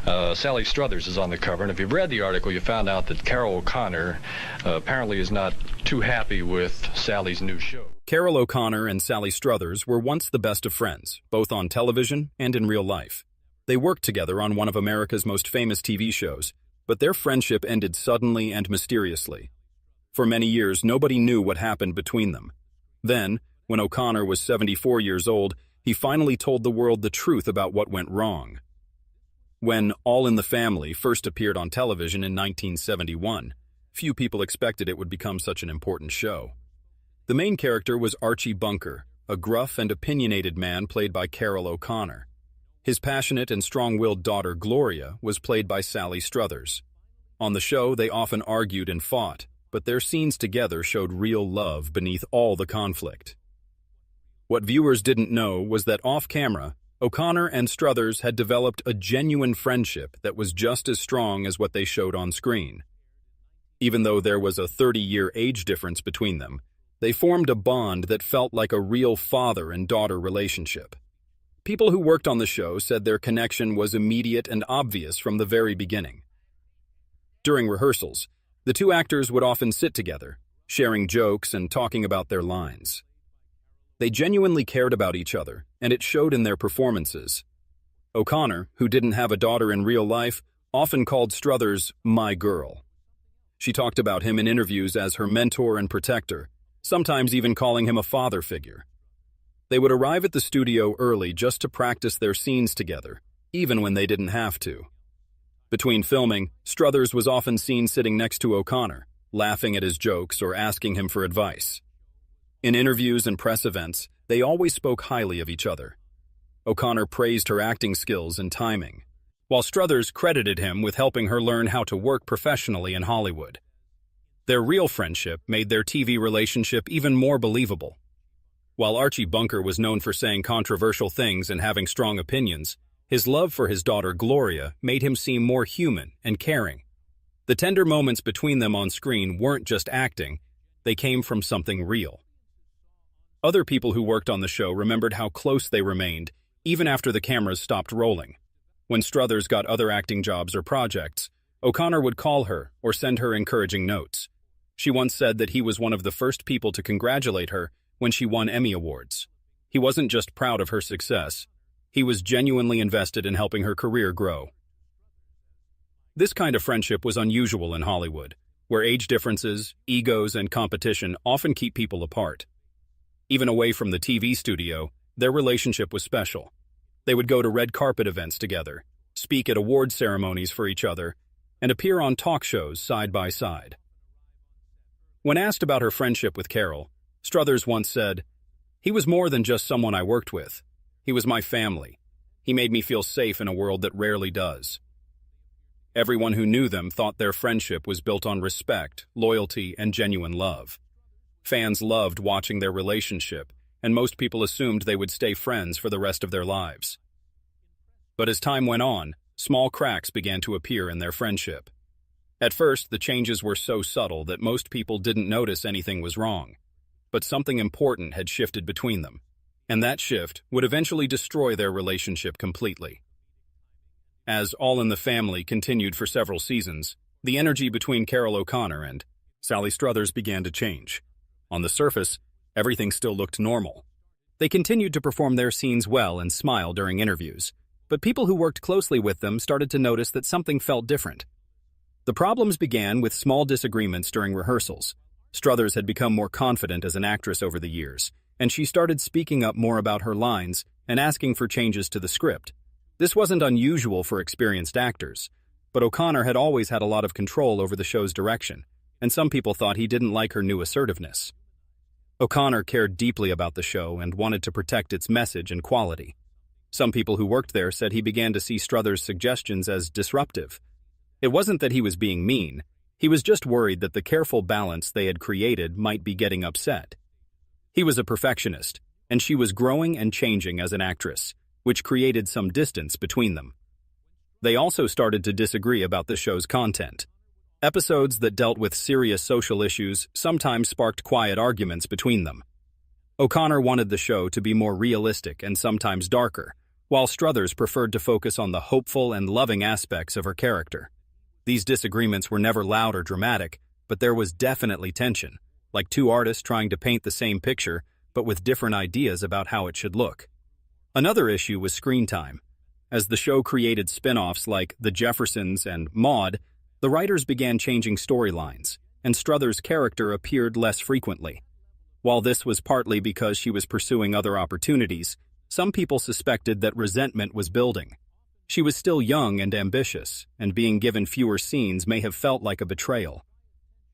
Sally Struthers is on the cover, and if you've read the article, you found out that Carroll O'Connor apparently is not too happy with Sally's new show. Carroll O'Connor and Sally Struthers were once the best of friends, both on television and in real life. They worked together on one of America's most famous TV shows, but their friendship ended suddenly and mysteriously. For many years, nobody knew what happened between them. Then, when O'Connor was 74 years old, he finally told the world the truth about what went wrong. When All in the Family first appeared on television in 1971, few people expected it would become such an important show. The main character was Archie Bunker, a gruff and opinionated man played by Carroll O'Connor. His passionate and strong-willed daughter, Gloria, was played by Sally Struthers. On the show, they often argued and fought, but their scenes together showed real love beneath all the conflict. What viewers didn't know was that off-camera, O'Connor and Struthers had developed a genuine friendship that was just as strong as what they showed on screen. Even though there was a 30-year age difference between them, they formed a bond that felt like a real father and daughter relationship. People who worked on the show said their connection was immediate and obvious from the very beginning. During rehearsals, the two actors would often sit together, sharing jokes and talking about their lines. They genuinely cared about each other, and it showed in their performances. O'Connor, who didn't have a daughter in real life, often called Struthers "my girl." She talked about him in interviews as her mentor and protector, sometimes even calling him a father figure. They would arrive at the studio early just to practice their scenes together, even when they didn't have to. Between filming, Struthers was often seen sitting next to O'Connor, laughing at his jokes or asking him for advice. In interviews and press events, they always spoke highly of each other. O'Connor praised her acting skills and timing, while Struthers credited him with helping her learn how to work professionally in Hollywood. Their real friendship made their TV relationship even more believable. While Archie Bunker was known for saying controversial things and having strong opinions, his love for his daughter Gloria made him seem more human and caring. The tender moments between them on screen weren't just acting, they came from something real. Other people who worked on the show remembered how close they remained, even after the cameras stopped rolling. When Struthers got other acting jobs or projects, O'Connor would call her or send her encouraging notes. She once said that he was one of the first people to congratulate her when she won Emmy Awards. He wasn't just proud of her success, he was genuinely invested in helping her career grow. This kind of friendship was unusual in Hollywood, where age differences, egos, and competition often keep people apart. Even away from the TV studio, their relationship was special. They would go to red carpet events together, speak at award ceremonies for each other, and appear on talk shows side by side. When asked about her friendship with Carroll, Struthers once said, "He was more than just someone I worked with. He was my family. He made me feel safe in a world that rarely does." Everyone who knew them thought their friendship was built on respect, loyalty, and genuine love. Fans loved watching their relationship, and most people assumed they would stay friends for the rest of their lives. But as time went on, small cracks began to appear in their friendship. At first, the changes were so subtle that most people didn't notice anything was wrong. But something important had shifted between them, and that shift would eventually destroy their relationship completely. As All in the Family continued for several seasons, the energy between Carroll O'Connor and Sally Struthers began to change. On the surface, everything still looked normal. They continued to perform their scenes well and smile during interviews, but people who worked closely with them started to notice that something felt different. The problems began with small disagreements during rehearsals. Struthers had become more confident as an actress over the years, and she started speaking up more about her lines and asking for changes to the script. This wasn't unusual for experienced actors, but O'Connor had always had a lot of control over the show's direction, and some people thought he didn't like her new assertiveness. O'Connor cared deeply about the show and wanted to protect its message and quality. Some people who worked there said he began to see Struthers' suggestions as disruptive. It wasn't that he was being mean, he was just worried that the careful balance they had created might be getting upset. He was a perfectionist, and she was growing and changing as an actress, which created some distance between them. They also started to disagree about the show's content. Episodes that dealt with serious social issues sometimes sparked quiet arguments between them. O'Connor wanted the show to be more realistic and sometimes darker, while Struthers preferred to focus on the hopeful and loving aspects of her character. These disagreements were never loud or dramatic, but there was definitely tension, like two artists trying to paint the same picture, but with different ideas about how it should look. Another issue was screen time. As the show created spin-offs like The Jeffersons and Maude, the writers began changing storylines, and Struthers' character appeared less frequently. While this was partly because she was pursuing other opportunities, some people suspected that resentment was building. She was still young and ambitious, and being given fewer scenes may have felt like a betrayal.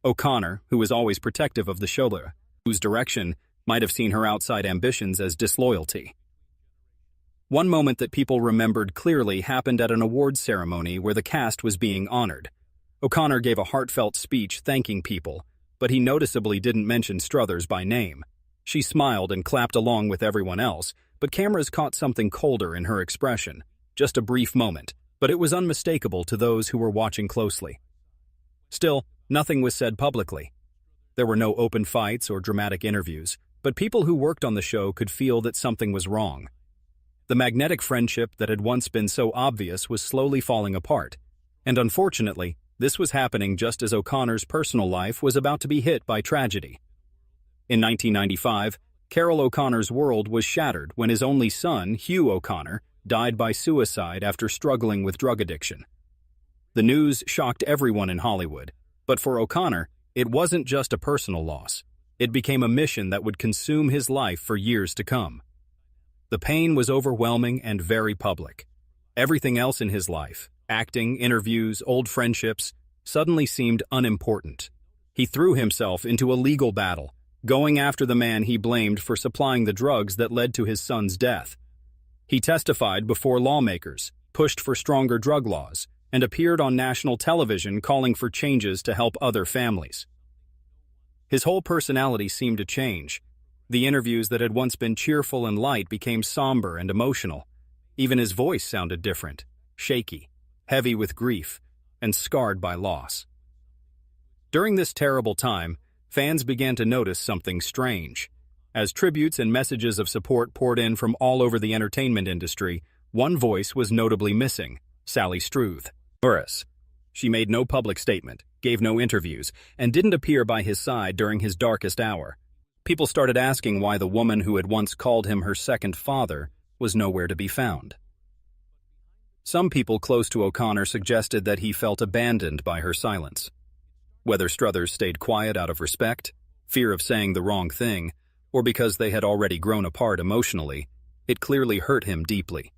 O'Connor, who was always protective of the showrunner, whose direction might have seen her outside ambitions as disloyalty. One moment that people remembered clearly happened at an awards ceremony where the cast was being honored. O'Connor gave a heartfelt speech thanking people, but he noticeably didn't mention Struthers by name. She smiled and clapped along with everyone else, but cameras caught something colder in her expression. Just a brief moment, but it was unmistakable to those who were watching closely. Still, nothing was said publicly. There were no open fights or dramatic interviews, but people who worked on the show could feel that something was wrong. The magnetic friendship that had once been so obvious was slowly falling apart, and unfortunately, this was happening just as O'Connor's personal life was about to be hit by tragedy. In 1995, Carroll O'Connor's world was shattered when his only son, Hugh O'Connor, died by suicide after struggling with drug addiction. The news shocked everyone in Hollywood, but for O'Connor, it wasn't just a personal loss. It became a mission that would consume his life for years to come. The pain was overwhelming and very public. Everything else in his life, acting, interviews, old friendships, suddenly seemed unimportant. He threw himself into a legal battle, going after the man he blamed for supplying the drugs that led to his son's death. He testified before lawmakers, pushed for stronger drug laws, and appeared on national television calling for changes to help other families. His whole personality seemed to change. The interviews that had once been cheerful and light became somber and emotional. Even his voice sounded different, shaky, heavy with grief, and scarred by loss. During this terrible time, fans began to notice something strange. As tributes and messages of support poured in from all over the entertainment industry, one voice was notably missing: Sally Struthers. She made no public statement, gave no interviews, and didn't appear by his side during his darkest hour. People started asking why the woman who had once called him her second father was nowhere to be found. Some people close to O'Connor suggested that he felt abandoned by her silence. Whether Struthers stayed quiet out of respect, fear of saying the wrong thing, or because they had already grown apart emotionally, it clearly hurt him deeply.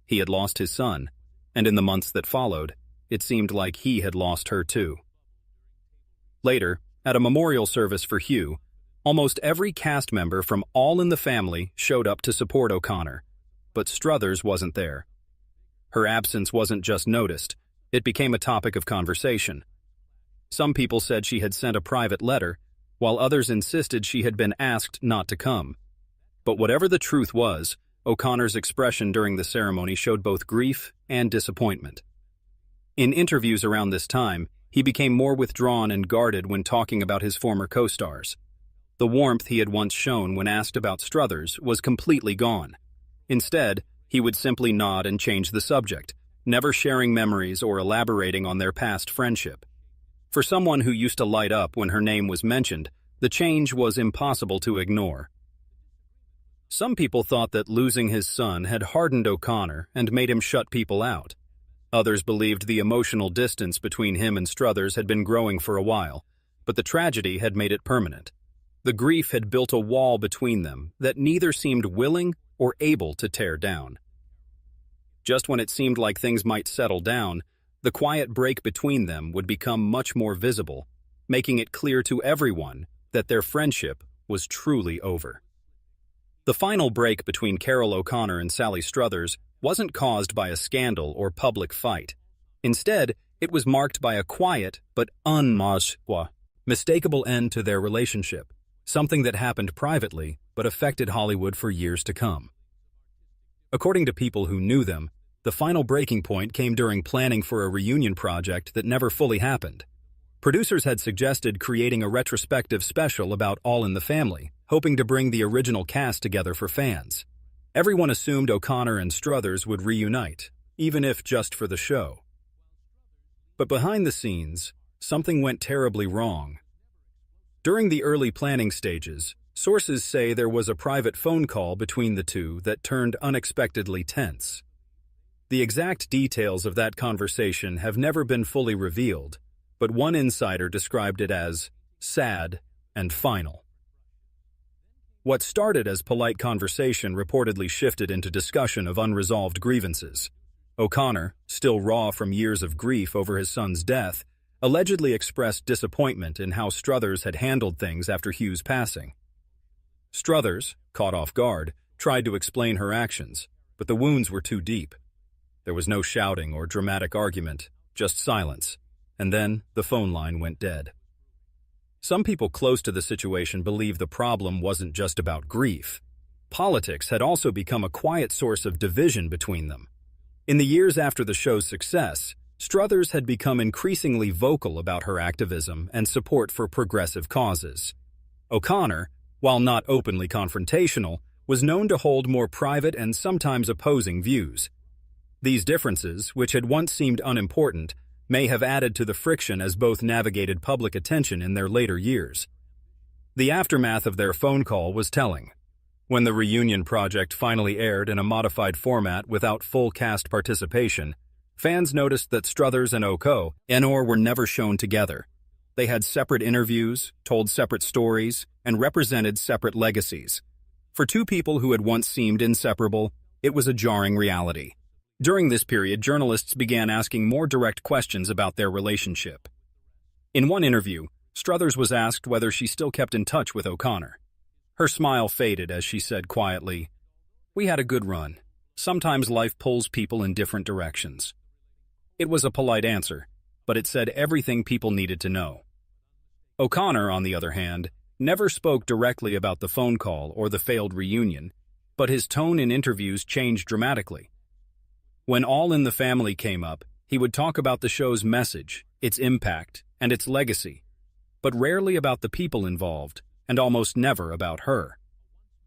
He had lost his son, and in the months that followed, it seemed like he had lost her too. Later, at a memorial service for Hugh, almost every cast member from All in the Family showed up to support O'Connor, but Struthers wasn't there. Her absence wasn't just noticed, it became a topic of conversation. Some people said she had sent a private letter, while others insisted she had been asked not to come. But whatever the truth was, O'Connor's expression during the ceremony showed both grief and disappointment. In interviews around this time, he became more withdrawn and guarded when talking about his former co-stars. The warmth he had once shown when asked about Struthers was completely gone. Instead, he would simply nod and change the subject, never sharing memories or elaborating on their past friendship. For someone who used to light up when her name was mentioned, the change was impossible to ignore. Some people thought that losing his son had hardened O'Connor and made him shut people out. Others believed the emotional distance between him and Struthers had been growing for a while, but the tragedy had made it permanent. The grief had built a wall between them that neither seemed willing or able to tear down. Just when it seemed like things might settle down, the quiet break between them would become much more visible, making it clear to everyone that their friendship was truly over. The final break between Carroll O'Connor and Sally Struthers wasn't caused by a scandal or public fight. Instead, it was marked by a quiet but unmistakable end to their relationship, something that happened privately but affected Hollywood for years to come. According to people who knew them, the final breaking point came during planning for a reunion project that never fully happened. Producers had suggested creating a retrospective special about All in the Family, hoping to bring the original cast together for fans. Everyone assumed O'Connor and Struthers would reunite, even if just for the show. But behind the scenes, something went terribly wrong. During the early planning stages, sources say there was a private phone call between the two that turned unexpectedly tense. The exact details of that conversation have never been fully revealed, but one insider described it as sad and final. What started as polite conversation reportedly shifted into discussion of unresolved grievances. O'Connor, still raw from years of grief over his son's death, allegedly expressed disappointment in how Struthers had handled things after Hugh's passing. Struthers, caught off guard, tried to explain her actions, but the wounds were too deep. There was no shouting or dramatic argument, just silence, and then the phone line went dead. Some people close to the situation believe the problem wasn't just about grief. Politics had also become a quiet source of division between them. In the years after the show's success, Struthers had become increasingly vocal about her activism and support for progressive causes. O'Connor, while not openly confrontational, was known to hold more private and sometimes opposing views. These differences, which had once seemed unimportant, may have added to the friction as both navigated public attention in their later years. The aftermath of their phone call was telling. When the reunion project finally aired in a modified format without full cast participation, fans noticed that Struthers and O'Connor were never shown together. They had separate interviews, told separate stories, and represented separate legacies. For two people who had once seemed inseparable, it was a jarring reality. During this period, journalists began asking more direct questions about their relationship. In one interview, Struthers was asked whether she still kept in touch with O'Connor. Her smile faded as she said quietly, "We had a good run. Sometimes life pulls people in different directions." It was a polite answer, but it said everything people needed to know. O'Connor, on the other hand, never spoke directly about the phone call or the failed reunion, but his tone in interviews changed dramatically. When All in the Family came up, he would talk about the show's message, its impact, and its legacy, but rarely about the people involved, and almost never about her.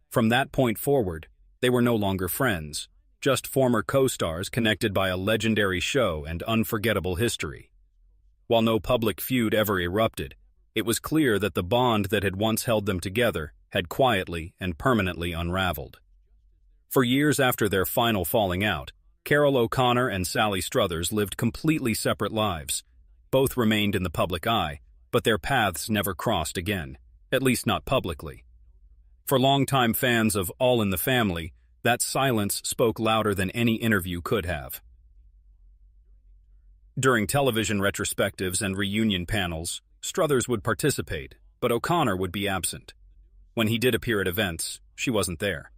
From that point forward, they were no longer friends, just former co-stars connected by a legendary show and unforgettable history. While no public feud ever erupted, it was clear that the bond that had once held them together had quietly and permanently unraveled. For years after their final falling out, Carroll O'Connor and Sally Struthers lived completely separate lives. Both remained in the public eye, but their paths never crossed again, at least not publicly. For longtime fans of All in the Family, that silence spoke louder than any interview could have. During television retrospectives and reunion panels, Struthers would participate, but O'Connor would be absent. When he did appear at events, she wasn't there.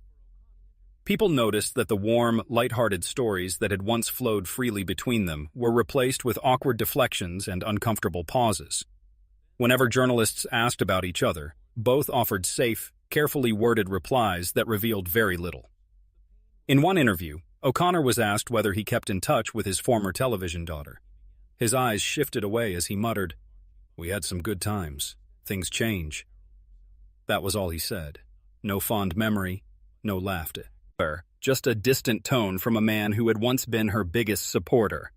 People noticed that the warm, light-hearted stories that had once flowed freely between them were replaced with awkward deflections and uncomfortable pauses. Whenever journalists asked about each other, both offered safe, carefully worded replies that revealed very little. In one interview, O'Connor was asked whether he kept in touch with his former television daughter. His eyes shifted away as he muttered, "We had some good times. Things change." That was all he said. No fond memory, no laughter. Just a distant tone from a man who had once been her biggest supporter.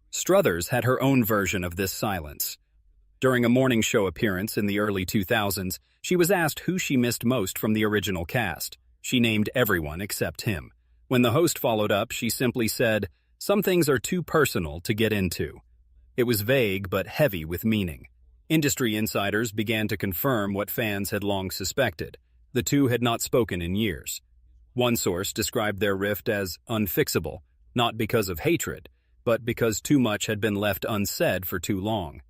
Struthers had her own version of this silence. During a morning show appearance in the early 2000s, she was asked who she missed most from the original cast. She named everyone except him. When the host followed up, she simply said, "Some things are too personal to get into." It was vague but heavy with meaning. Industry insiders began to confirm what fans had long suspected. The two had not spoken in years. One source described their rift as unfixable, not because of hatred, but because too much had been left unsaid for too long.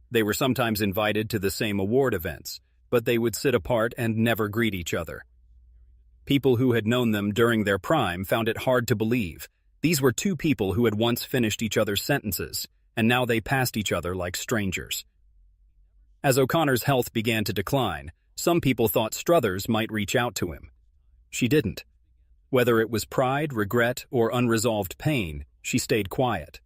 They were sometimes invited to the same award events, but they would sit apart and never greet each other. People who had known them during their prime found it hard to believe. These were two people who had once finished each other's sentences, and now they passed each other like strangers. As O'Connor's health began to decline, some people thought Struthers might reach out to him. She didn't. Whether it was pride, regret, or unresolved pain, she stayed quiet.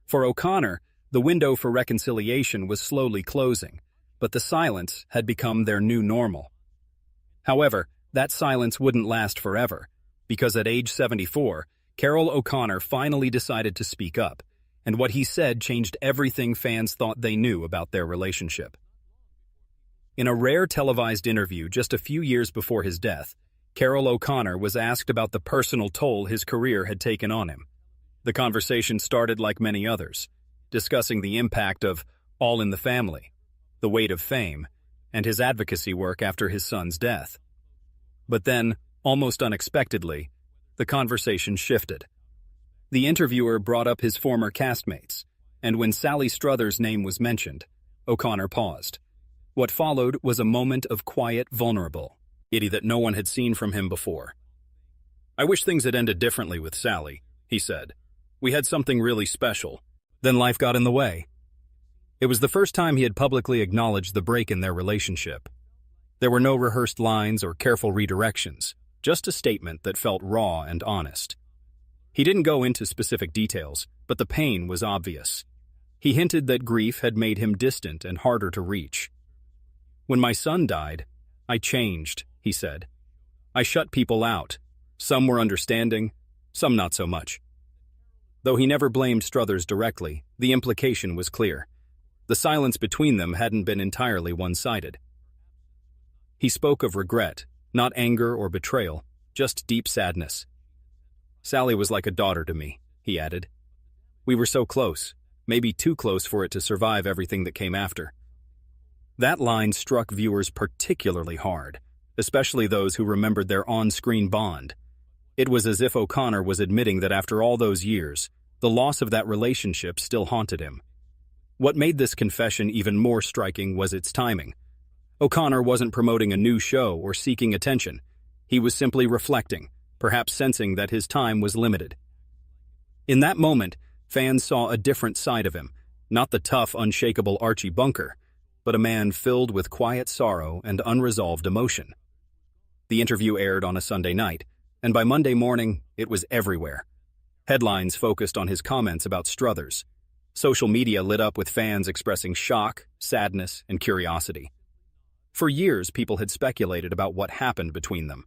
For O'Connor, the window for reconciliation was slowly closing, but the silence had become their new normal. However, that silence wouldn't last forever. because at age 74, Carroll O'Connor finally decided to speak up, and what he said changed everything fans thought they knew about their relationship. In a rare televised interview just a few years before his death, Carroll O'Connor was asked about the personal toll his career had taken on him. The conversation started like many others, discussing the impact of All in the Family, the weight of fame, and his advocacy work after his son's death. But then, almost unexpectedly, the conversation shifted. The interviewer brought up his former castmates, and when Sally Struthers' name was mentioned, O'Connor paused. What followed was a moment of quiet vulnerability that no one had seen from him before. "I wish things had ended differently with Sally," he said. "We had something really special. Then life got in the way." It was the first time he had publicly acknowledged the break in their relationship. There were no rehearsed lines or careful redirections, just a statement that felt raw and honest. He didn't go into specific details, but the pain was obvious. He hinted that grief had made him distant and harder to reach. "When my son died, I changed," he said. "I shut people out. Some were understanding, some not so much." Though he never blamed Struthers directly, the implication was clear. The silence between them hadn't been entirely one-sided. He spoke of regret, not anger or betrayal, just deep sadness. "Sally was like a daughter to me," he added. "We were so close, maybe too close for it to survive everything that came after." That line struck viewers particularly hard, especially those who remembered their on-screen bond. It was as if O'Connor was admitting that after all those years, the loss of that relationship still haunted him. What made this confession even more striking was its timing. O'Connor wasn't promoting a new show or seeking attention. He was simply reflecting, perhaps sensing that his time was limited. In that moment, fans saw a different side of him, not the tough, unshakable Archie Bunker, but a man filled with quiet sorrow and unresolved emotion. The interview aired on a Sunday night, and by Monday morning, it was everywhere. Headlines focused on his comments about Struthers. Social media lit up with fans expressing shock, sadness, and curiosity. For years, people had speculated about what happened between them.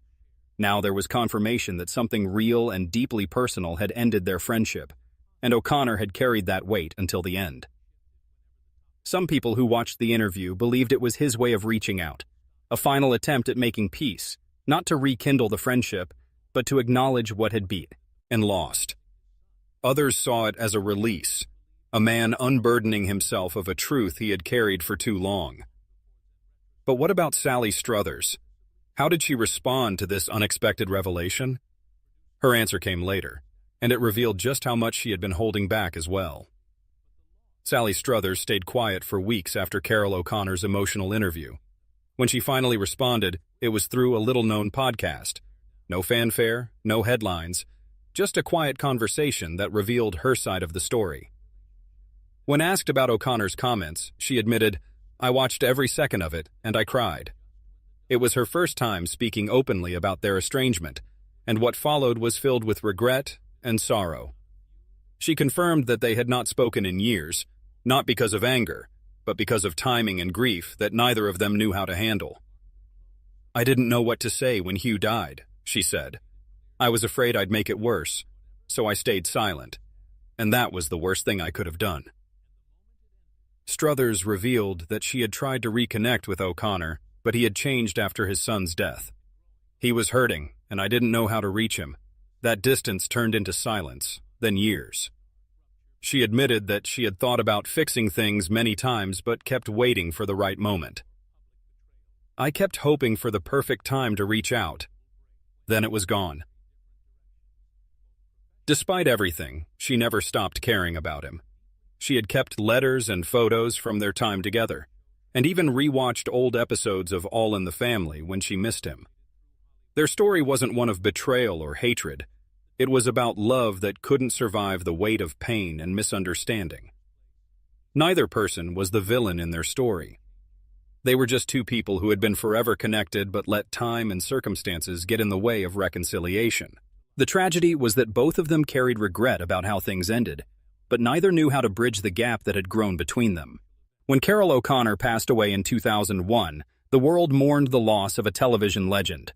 Now there was confirmation that something real and deeply personal had ended their friendship, and O'Connor had carried that weight until the end. Some people who watched the interview believed it was his way of reaching out, a final attempt at making peace, not to rekindle the friendship, but to acknowledge what had been and lost. Others saw it as a release, a man unburdening himself of a truth he had carried for too long. But what about Sally Struthers? How did she respond to this unexpected revelation? Her answer came later, and it revealed just how much she had been holding back as well. Sally Struthers stayed quiet for weeks after Carroll O'Connor's emotional interview. When she finally responded, it was through a little-known podcast. No fanfare, no headlines, just a quiet conversation that revealed her side of the story. When asked about O'Connor's comments, she admitted, "I watched every second of it, and I cried." It was her first time speaking openly about their estrangement, and what followed was filled with regret and sorrow. She confirmed that they had not spoken in years, not because of anger, but because of timing and grief that neither of them knew how to handle. "I didn't know what to say when Hugh died," she said. "I was afraid I'd make it worse, so I stayed silent, and that was the worst thing I could have done." Struthers revealed that she had tried to reconnect with O'Connor, but he had changed after his son's death. "He was hurting, and I didn't know how to reach him. That distance turned into silence, then years." She admitted that she had thought about fixing things many times but kept waiting for the right moment. "I kept hoping for the perfect time to reach out. Then it was gone." Despite everything, she never stopped caring about him. She had kept letters and photos from their time together, and even rewatched old episodes of All in the Family when she missed him. Their story wasn't one of betrayal or hatred. It was about love that couldn't survive the weight of pain and misunderstanding. Neither person was the villain in their story. They were just two people who had been forever connected but let time and circumstances get in the way of reconciliation. The tragedy was that both of them carried regret about how things ended, but neither knew how to bridge the gap that had grown between them. When Carroll O'Connor passed away in 2001, the world mourned the loss of a television legend.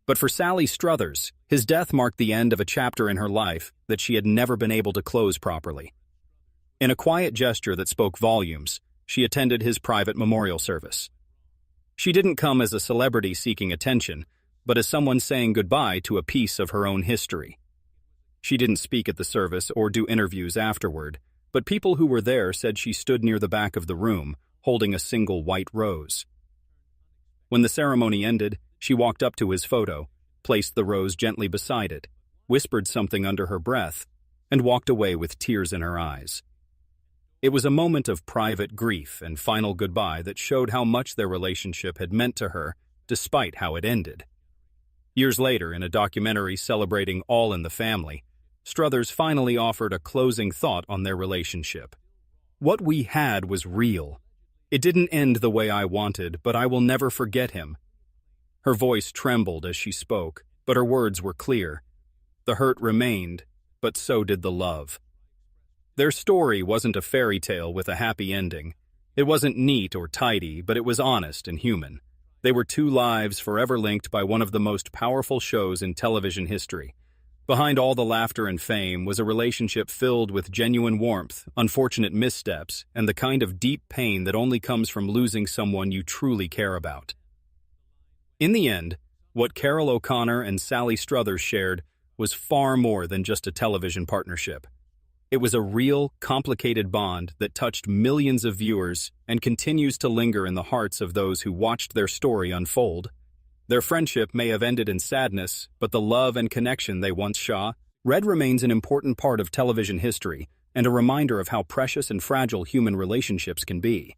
But for Sally Struthers, his death marked the end of a chapter in her life that she had never been able to close properly. In a quiet gesture that spoke volumes, she attended his private memorial service. She didn't come as a celebrity seeking attention, but as someone saying goodbye to a piece of her own history. She didn't speak at the service or do interviews afterward, but people who were there said she stood near the back of the room, holding a single white rose. When the ceremony ended, she walked up to his photo, placed the rose gently beside it, whispered something under her breath, and walked away with tears in her eyes. It was a moment of private grief and final goodbye that showed how much their relationship had meant to her, despite how it ended. Years later, in a documentary celebrating All in the Family, Struthers finally offered a closing thought on their relationship. "What we had was real. It didn't end the way I wanted, but I will never forget him." Her voice trembled as she spoke, but her words were clear. The hurt remained, but so did the love. Their story wasn't a fairy tale with a happy ending. It wasn't neat or tidy, but it was honest and human. They were two lives forever linked by one of the most powerful shows in television history. Behind all the laughter and fame was a relationship filled with genuine warmth, unfortunate missteps, and the kind of deep pain that only comes from losing someone you truly care about. In the end, what Carroll O'Connor and Sally Struthers shared was far more than just a television partnership. It was a real, complicated bond that touched millions of viewers and continues to linger in the hearts of those who watched their story unfold. Their friendship may have ended in sadness, but the love and connection they once shared remains an important part of television history and a reminder of how precious and fragile human relationships can be.